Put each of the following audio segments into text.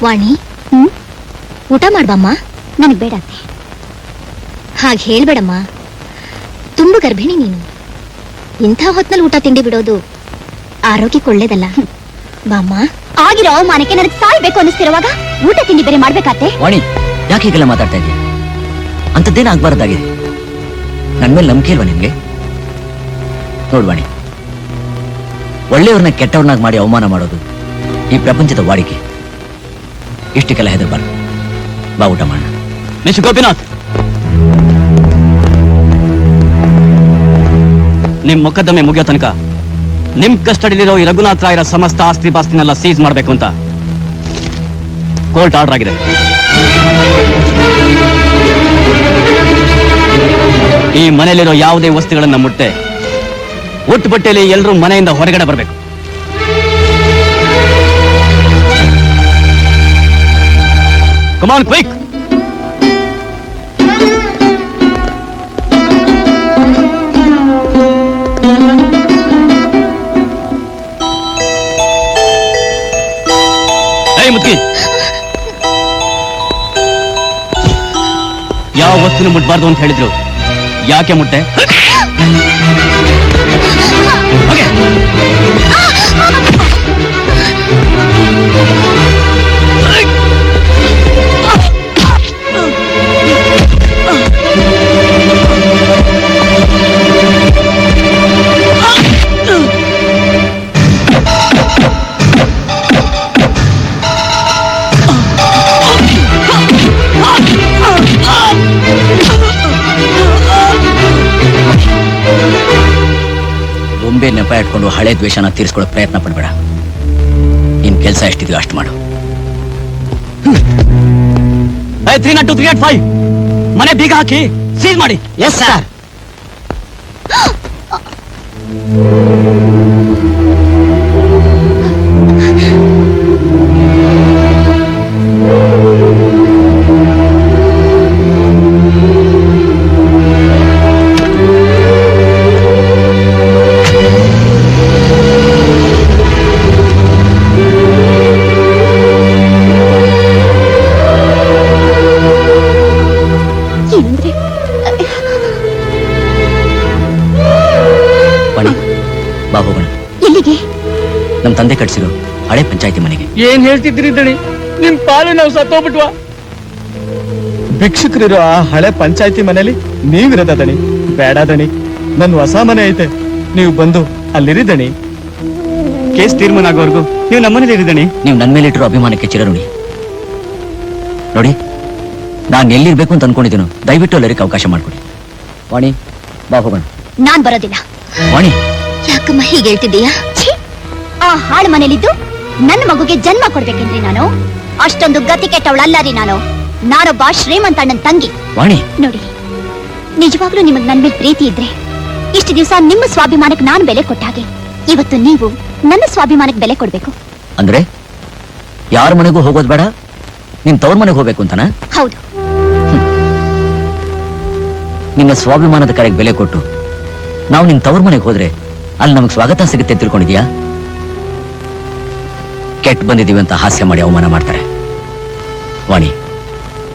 ವಾಣಿ, ಊಟ ಮಾಡ್ಬಮ್ಮ. ನನಗೆ ಬೇಡ ಅತ್ತೆ. ಹಾಗೆ ಹೇಳ್ಬೇಡಮ್ಮ, ತುಂಬ ಗರ್ಭಿಣಿ ನೀನು. ಇಂಥ ಹೊತ್ನಲ್ಲಿ ಊಟ ತಿಂಡಿ ಬಿಡೋದು ಆರೋಗ್ಯಕ್ಕೆ ಒಳ್ಳೇದಲ್ಲ. ಬಾಮ್ಮ. ಆಗಿರೋ ಅವಮಾನಕ್ಕೆ ನನಗೆ ಸಾಯ್ಬೇಕು ಅನ್ನಿಸ್ತಿರುವಾಗ ಊಟ ತಿಂಡಿ ಬೇರೆ ಮಾಡ್ಬೇಕಾತೆ. ವಾಣಿ, ಯಾಕೆ ಹೀಗೆಲ್ಲ ಮಾತಾಡ್ತಾ ಇದೀಯ? ಅಂಥದ್ದೇನು ಆಗ್ಬಾರ್ದಾಗಿದೆ. ನನ್ನ ಮೇಲೆ ನಂಬಿಕೆ ಇಲ್ವಾ ನಿಮ್ಗೆ? ನೋಡ್ವಾಣಿ, ಒಳ್ಳೆಯವ್ರನ್ನ ಕೆಟ್ಟವ್ರನ್ನಾಗಿ ಮಾಡಿ ಅವಮಾನ ಮಾಡೋದು ಈ ಪ್ರಪಂಚದ ವಾಡಿಕೆ. ಇಷ್ಟಕ್ಕೆಲ್ಲ ಹೆದರ್ಬಾರ್ದು. ಬಾ ಊಟ ಮಾಡೋಣ. ಮಿಸ್ಟರ್ ಗೋಪಿನಾಥ್, ನಿಮ್ ಮೊಕದ್ದಮೆ ಮುಗಿಯೋ ತನಕ ನಿಮ್ ಕಸ್ಟಡಿಲಿರೋ ಈ ರಘುನಾಥ್ ರಾಯರ ಸಮಸ್ತ ಆಸ್ತಿ ಪಾಸ್ತಿನೆಲ್ಲ ಸೀಸ್ ಮಾಡಬೇಕು ಅಂತ ಕೋರ್ಟ್ ಆರ್ಡರ್ ಆಗಿದೆ. ಈ ಮನೆಯಲ್ಲಿರೋ ಯಾವುದೇ ವಸ್ತುಗಳನ್ನ ಮುಟ್ಟೆ ಒಟ್ಟು ಬಟ್ಟೆಯಲ್ಲಿ ಎಲ್ಲರೂ ಮನೆಯಿಂದ ಹೊರಗಡೆ ಬರಬೇಕು. Come on, quick. ಮುತ್ತಿ, ಯಾವ ವಸ್ತುನ ಮುಟ್ಬಾರ್ದು ಅಂತ ಹೇಳಿದ್ರು, ಯಾಕೆ ಮುಟ್ಟೆ? ಬೊಂಬೆ ನೆಪ ಇಟ್ಕೊಂಡು ಹಳೆ ದ್ವೇಷನ ತೀರಿಸ್ಕೊಳ್ಳೋ ಪ್ರಯತ್ನ ಪಡ್ಬೇಡ. ನಿನ್ ಕೆಲಸ ಎಷ್ಟಿದೆಯೋ ಅಷ್ಟು ಮಾಡು. 302, 305 ಮನೆ ಬೀಗ ಹಾಕಿ ಸೀಲ್ ಮಾಡಿ. Yes sir. ಎಲ್ಲಿಗೆ? ನಮ್ ತಂದೆ ಕಟ್ಸಿರೋ ಹಳೆ ಪಂಚಾಯತಿ ಮನೆಗೆ. ಏನ್ ಹೇಳ್ತಿದ್ರಿ ದಣಿ? ನಿಮ್ ಪಾಲು ನಾವು ಸತ್ತೋಗ್ಬಿಟ್ವಾ? ಭಿಕ್ಷುಕರಿರೋ ಆ ಹಳೆ ಪಂಚಾಯತಿ ಮನೇಲಿ ನೀವಿರದ ದಣಿ? ಬೇಡ ದಣಿ, ನನ್ ಹೊಸ ಮನೆ ಐತೆ, ನೀವು ಬಂದು ಅಲ್ಲಿರಿ ದಣಿ. ಕೇಸ್ ತೀರ್ಮಾನ ಆಗೋವರೆಗೂ ನೀವು ನಮ್ಮನೇಲಿ ಇರಿ ದಣಿ. ನೀವು ನನ್ನ ಮೇಲೆ ಇಟ್ಟಿರೋ ಅಭಿಮಾನಕ್ಕೆ ಚಿರಋಣಿ. ನೋಡಿ, ನಾನು ಎಲ್ಲಿರ್ಬೇಕು ಅಂತ ಅನ್ಕೊಂಡಿದ್ದೀನೋ ದಯವಿಟ್ಟು ಎಲ್ಲರಿಗೆ ಅವಕಾಶ ಮಾಡ್ಕೊಡಿ. ವಾಣಿ, ಬಾ ಹೋಗೋಣ. ನಾನ್ ಬರೋದಿಲ್ಲ. ವಾಣಿ, ಯಾಕಮ್ಮ ಹೀಗೆ ಹೇಳ್ತಿದ್ದೀಯಾ? ಆ ಹಾಳು ಮನೇಲಿದ್ದು ನನ್ನ ಮಗುಗೆ ಜನ್ಮ ಕೊಡ್ಬೇಕೇನ್ರಿ ನಾನು? ಅಷ್ಟೊಂದು ಗತಿ ಕೆಟ್ಟವಳಲ್ಲ ರೀ ನಾನು. ನಾನೊಬ್ಬ ಶ್ರೀಮಂತ ಅಣ್ಣನ್ ತಂಗಿ. ವಾಣಿ, ನೋಡಿ, ನಿಜವಾಗ್ಲೂ ನಿಮಗ್ ನನ್ ಮೇಲೆ ಪ್ರೀತಿ ಇದ್ರೆ ಇಷ್ಟು ದಿವಸ ನಿಮ್ಮ ಸ್ವಾಭಿಮಾನಕ್ಕೆ ನಾನು ಬೆಲೆ ಕೊಟ್ಟ ಹಾಗೆ ಇವತ್ತು ನೀವು ನನ್ನ ಸ್ವಾಭಿಮಾನಕ್ಕೆ ಬೆಲೆ ಕೊಡ್ಬೇಕು. ಅಂದ್ರೆ ಯಾರ ಮನೆಗೂ ಹೋಗೋದ್ ಬೇಡ, ನಿನ್ ತವ್ರ ಮನೆಗೆ ಹೋಗ್ಬೇಕು ಅಂತನ? ಹೌದು. ನಿನ್ನ ಸ್ವಾಭಿಮಾನದ ಕರೆಗೆ ಬೆಲೆ ಕೊಟ್ಟು ನಾವು ನಿನ್ ತವ್ರ ಮನೆಗೆ ಹೋದ್ರೆ ಅಲ್ಲಿ ನಮಗ್ ಸ್ವಾಗತ ಸಿಗುತ್ತೆ ತಿಳ್ಕೊಂಡಿದ್ಯಾ? ಕೆಟ್ಟ ಬಂದಿದೀವಿ ಅಂತ ಹಾಸ್ಯ ಮಾಡಿ ಅವಮಾನ ಮಾಡ್ತಾರೆ. ವಾಣಿ,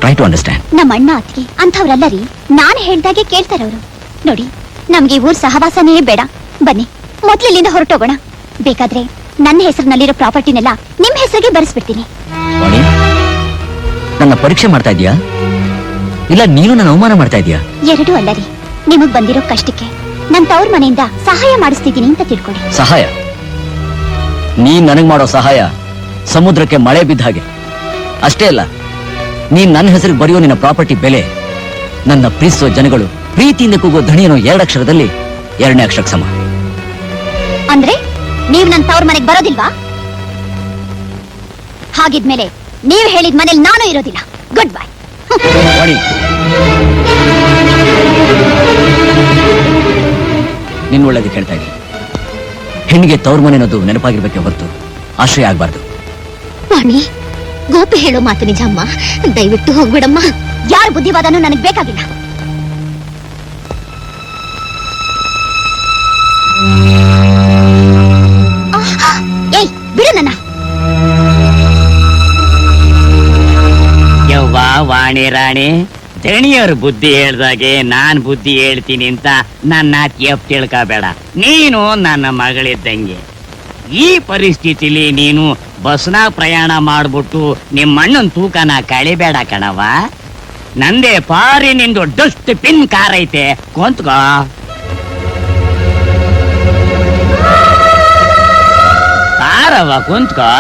ಟ್ರೈ ಟು ಅಂಡರ್ಸ್ಟ್ಯಾಂಡ್. ನಮ್ಮ ಅಣ್ಣ ಅತ್ತಿಗೆ ಅಂಥವ್ರಲ್ಲ ರೀ. ನಾನು ಹೇಳ್ದಾಗೆ ಕೇಳ್ತಾರೆ ಅವರು. ನೋಡಿ, ನಮ್ಗೆ ಊರ್ ಸಹವಾಸನೇ ಬೇಡ. ಬನ್ನಿ ಮೊದ್ಲಿಲ್ಲಿಂದ ಹೊರಟೋಗೋಣ. ಬೇಕಾದ್ರೆ ನನ್ನ ಹೆಸರಿನಲ್ಲಿರೋ ಪ್ರಾಪರ್ಟಿನೆಲ್ಲ ನಿಮ್ ಹೆಸರಿಗೆ ಬರೆಸ್ಬಿಡ್ತೀನಿ. ವಾಣಿ, ನನ್ನ ಪರೀಕ್ಷೆ ಮಾಡ್ತಾ ಇದೀಯಾ ಇಲ್ಲ ನೀನು ನನ್ನ ಅವಮಾನ ಮಾಡ್ತಾ ಇದೀಯಾ? ಎರಡೂ ಅಲ್ಲ ರೀ. ನಿಮಗ್ ಬಂದಿರೋ ಕಷ್ಟಕ್ಕೆ ನನ್ ತವ್ರ ಮನೆಯಿಂದ ಸಹಾಯ ಮಾಡಿಸ್ತಿದ್ದೀನಿ ಅಂತ ತಿಳ್ಕೊಳ್ಳಿ. ಸಹಾಯ? ನೀನ್ ನನಗ್ ಮಾಡೋ ಸಹಾಯ ಸಮುದ್ರಕ್ಕೆ ಮಳೆ ಬಿದ್ದ ಹಾಗೆ. ಅಷ್ಟೇ ಅಲ್ಲ, ನೀನ್ ನನ್ನ ಹೆಸರಿಗೆ ಬರೆಯೋ ನಿನ್ನ ಪ್ರಾಪರ್ಟಿ ಬೆಲೆ ನನ್ನ ಪ್ರೀತಿಸೋ ಜನಗಳು ಪ್ರೀತಿಯಿಂದ ಕೂಗೋ ಧಣಿಯನೋ 2 ಅಕ್ಷರದಲ್ಲಿ 2ನೇ ಅಕ್ಷರಕ್ಕೆ ಸಮ. ಅಂದ್ರೆ ನೀವ್ ನನ್ ತವ್ರ ಮನೆಗೆ ಬರೋದಿಲ್ವಾ? ಹಾಗಿದ್ಮೇಲೆ ನೀವ್ ಹೇಳಿದ ಮನೇಲಿ ನಾನು ಇರೋದಿಲ್ಲ. Good bye. ನಿನ್ ಒಳ್ಳೇದಕ್ಕೆ ಹೇಳ್ತಾ ಇದ್ದೀನಿ. ಹೆಣ್ಣಿಗೆ ತವ್ರ ಮನೆ ಅನ್ನೋದು ನೆನಪಾಗಿರ್ಬೇಕೆ ಹೊರತು ಆಶ್ರಯ ಆಗ್ಬಾರ್ದು. ವಾಣಿ, ಗೋಪಿ ಹೇಳೋ ಮಾತು ನಿಜ ಅಮ್ಮ. ದಯವಿಟ್ಟು ಹೋಗ್ಬಿಡಮ್ಮ. ಯಾರ ಬುದ್ಧಿವಾದನೂ ನನಗೆ ಬೇಕಾಗಿಲ್ಲ. ಏಯ್, ಬಿಡು ರಾಣಿ ದಣಿಯವ್ರ ಬುದ್ಧಿ ಹೇಳ್ದಾಗೆ ನಾನ್ ಬುದ್ಧಿ ಹೇಳ್ತೀನಿ ಅಂತ ನನ್ನ ಎಫ್ ತಿಳ್ಕೋಬೇಡ. ನೀನು ನನ್ನ ಮಗಳಿದ್ದಂಗೆ. ಈ ಪರಿಸ್ಥಿತಿಲಿ ನೀನು ಬಸ್ನಾಗ ಪ್ರಯಾಣ ಮಾಡ್ಬಿಟ್ಟು ನಿಮ್ಮಣ್ಣನ ತೂಕನ ಕಳಿಬೇಡ ಕಣವ. ನಂದೇ ಪಾರಿ ನಿಂದು ಡಸ್ಟ್ ಪಿನ್ ಕಾರ್ ಐತೆ, ಕೊಂತ್ಕೋ. ಕಾರವ ಕುಂತ್ಕೋ.